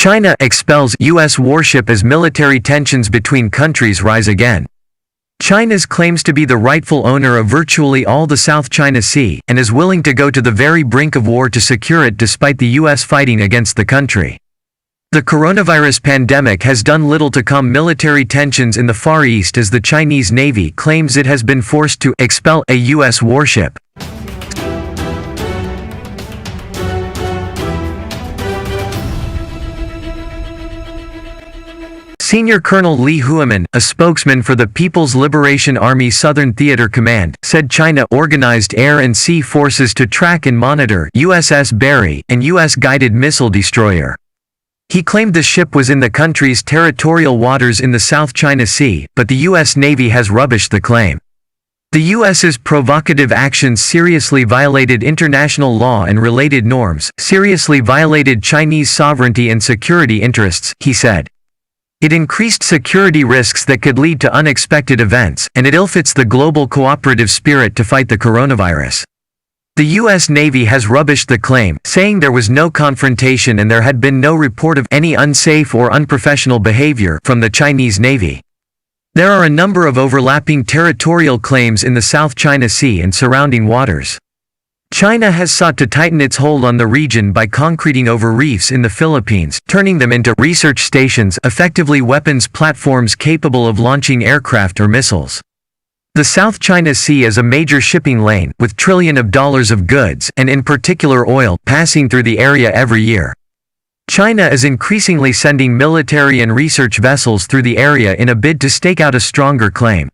China expels U.S. warship as military tensions between countries rise again. China's claims to be the rightful owner of virtually all the South China Sea, and is willing to go to the very brink of war to secure it despite the U.S. fighting against the country. The coronavirus pandemic has done little to calm military tensions in the Far East as the Chinese Navy claims it has been forced to expel a U.S. warship. Senior Colonel Li Huamin, a spokesman for the People's Liberation Army Southern Theater Command, said China organized air and sea forces to track and monitor USS Barry, an U.S. guided missile destroyer. He claimed the ship was in the country's territorial waters in the South China Sea, but the U.S. Navy has rubbished the claim. The U.S.'s provocative actions seriously violated international law and related norms, seriously violated Chinese sovereignty and security interests, he said. It increased security risks that could lead to unexpected events, and it ill-fits the global cooperative spirit to fight the coronavirus. The U.S. Navy has rubbished the claim, saying there was no confrontation and there had been no report of any unsafe or unprofessional behavior from the Chinese Navy. There are a number of overlapping territorial claims in the South China Sea and surrounding waters. China has sought to tighten its hold on the region by concreting over reefs in the Philippines, turning them into research stations, effectively weapons platforms capable of launching aircraft or missiles. The South China Sea is a major shipping lane, with trillions of dollars of goods, and in particular oil, passing through the area every year. China is increasingly sending military and research vessels through the area in a bid to stake out a stronger claim.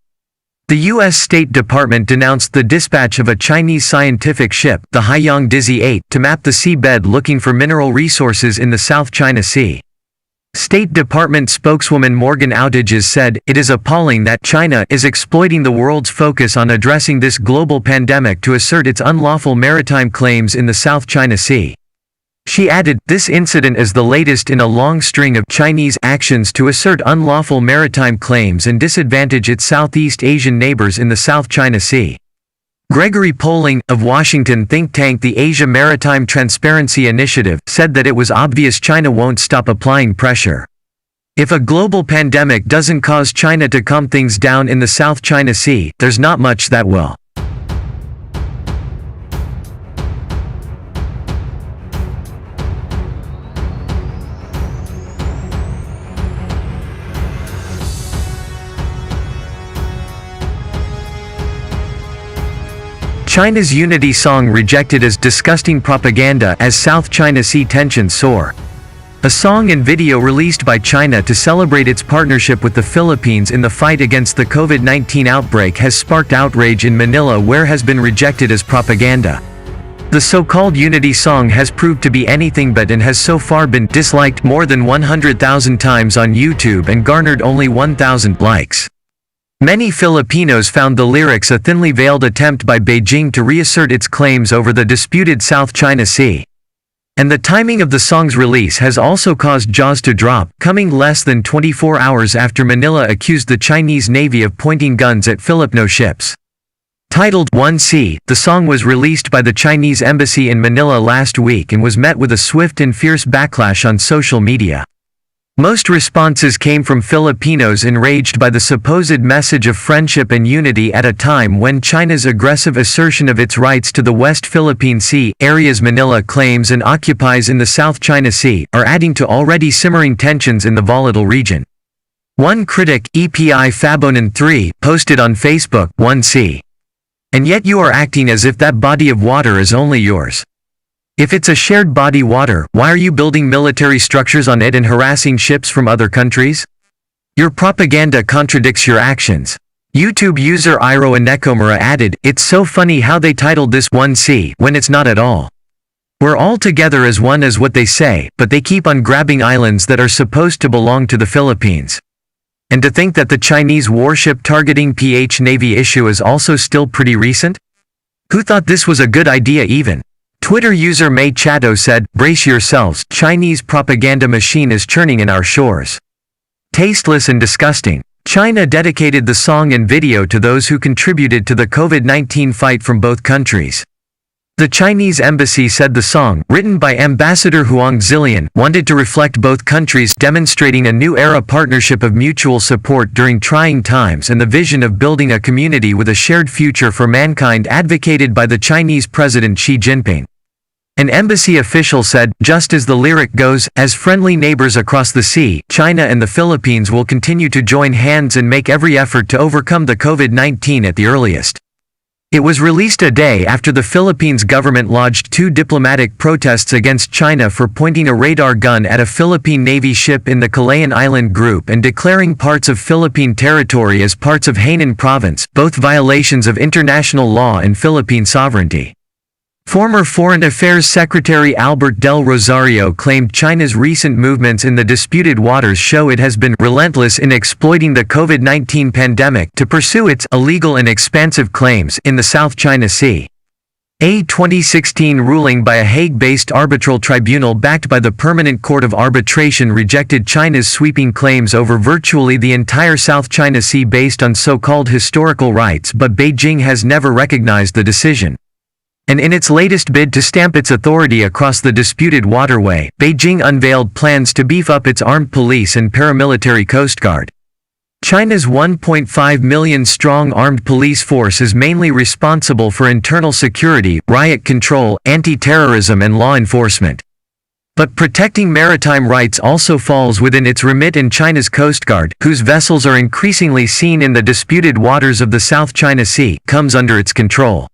The U.S. State Department denounced the dispatch of a Chinese scientific ship, the Haiyang Dizhi 8, to map the seabed looking for mineral resources in the South China Sea. State Department spokeswoman Morgan Outages said, "It is appalling that China is exploiting the world's focus on addressing this global pandemic to assert its unlawful maritime claims in the South China Sea." She added, "This incident is the latest in a long string of Chinese actions to assert unlawful maritime claims and disadvantage its Southeast Asian neighbors in the South China Sea." Gregory Poling, of Washington think tank the Asia Maritime Transparency Initiative, said that it was obvious China won't stop applying pressure. If a global pandemic doesn't cause China to calm things down in the South China Sea, there's not much that will. China's unity song rejected as disgusting propaganda as South China Sea tensions soar. A song and video released by China to celebrate its partnership with the Philippines in the fight against the COVID-19 outbreak has sparked outrage in Manila, where has been rejected as propaganda. The so-called unity song has proved to be anything but and has so far been disliked more than 100,000 times on YouTube and garnered only 1,000 likes. Many Filipinos found the lyrics a thinly veiled attempt by Beijing to reassert its claims over the disputed South China Sea. And the timing of the song's release has also caused jaws to drop, coming less than 24 hours after Manila accused the Chinese Navy of pointing guns at Filipino ships. Titled 1C, the song was released by the Chinese embassy in Manila last week and was met with a swift and fierce backlash on social media. Most responses came from Filipinos enraged by the supposed message of friendship and unity at a time when China's aggressive assertion of its rights to the West Philippine Sea, areas Manila claims and occupies in the South China Sea, are adding to already simmering tensions in the volatile region. One critic, EPI Fabonan 3, posted on Facebook, 1C. And yet you are acting as if that body of water is only yours. If it's a shared body water, why are you building military structures on it and harassing ships from other countries? Your propaganda contradicts your actions. YouTube user Iro Anekomura added, "It's so funny how they titled this 1C when it's not at all. We're all together as one as what they say, but they keep on grabbing islands that are supposed to belong to the Philippines. And to think that the Chinese warship targeting PH Navy issue is also still pretty recent? Who thought this was a good idea even?" Twitter user May Chato said, "Brace yourselves, Chinese propaganda machine is churning in our shores. Tasteless and disgusting." China dedicated the song and video to those who contributed to the COVID-19 fight from both countries. The Chinese embassy said the song, written by Ambassador Huang Zilian, wanted to reflect both countries, demonstrating a new era partnership of mutual support during trying times and the vision of building a community with a shared future for mankind advocated by the Chinese President Xi Jinping. An embassy official said, just as the lyric goes, as friendly neighbors across the sea, China and the Philippines will continue to join hands and make every effort to overcome the COVID-19 at the earliest. It was released a day after the Philippines government lodged 2 diplomatic protests against China for pointing a radar gun at a Philippine Navy ship in the Calayan Island group and declaring parts of Philippine territory as parts of Hainan province, both violations of international law and Philippine sovereignty. Former Foreign Affairs Secretary Albert Del Rosario claimed China's recent movements in the disputed waters show it has been relentless in exploiting the COVID-19 pandemic to pursue its illegal and expansive claims in the South China Sea. A 2016 ruling by a Hague-based arbitral tribunal backed by the Permanent Court of Arbitration rejected China's sweeping claims over virtually the entire South China Sea based on so-called historical rights, but Beijing has never recognized the decision. And in its latest bid to stamp its authority across the disputed waterway, Beijing unveiled plans to beef up its armed police and paramilitary coast guard. China's 1.5 million-strong armed police force is mainly responsible for internal security, riot control, anti-terrorism and law enforcement. But protecting maritime rights also falls within its remit, and China's Coast Guard, whose vessels are increasingly seen in the disputed waters of the South China Sea, comes under its control.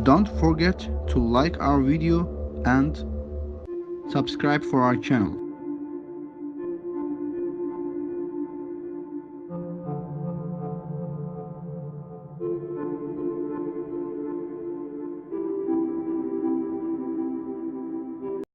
Don't forget to like our video and subscribe for our channel.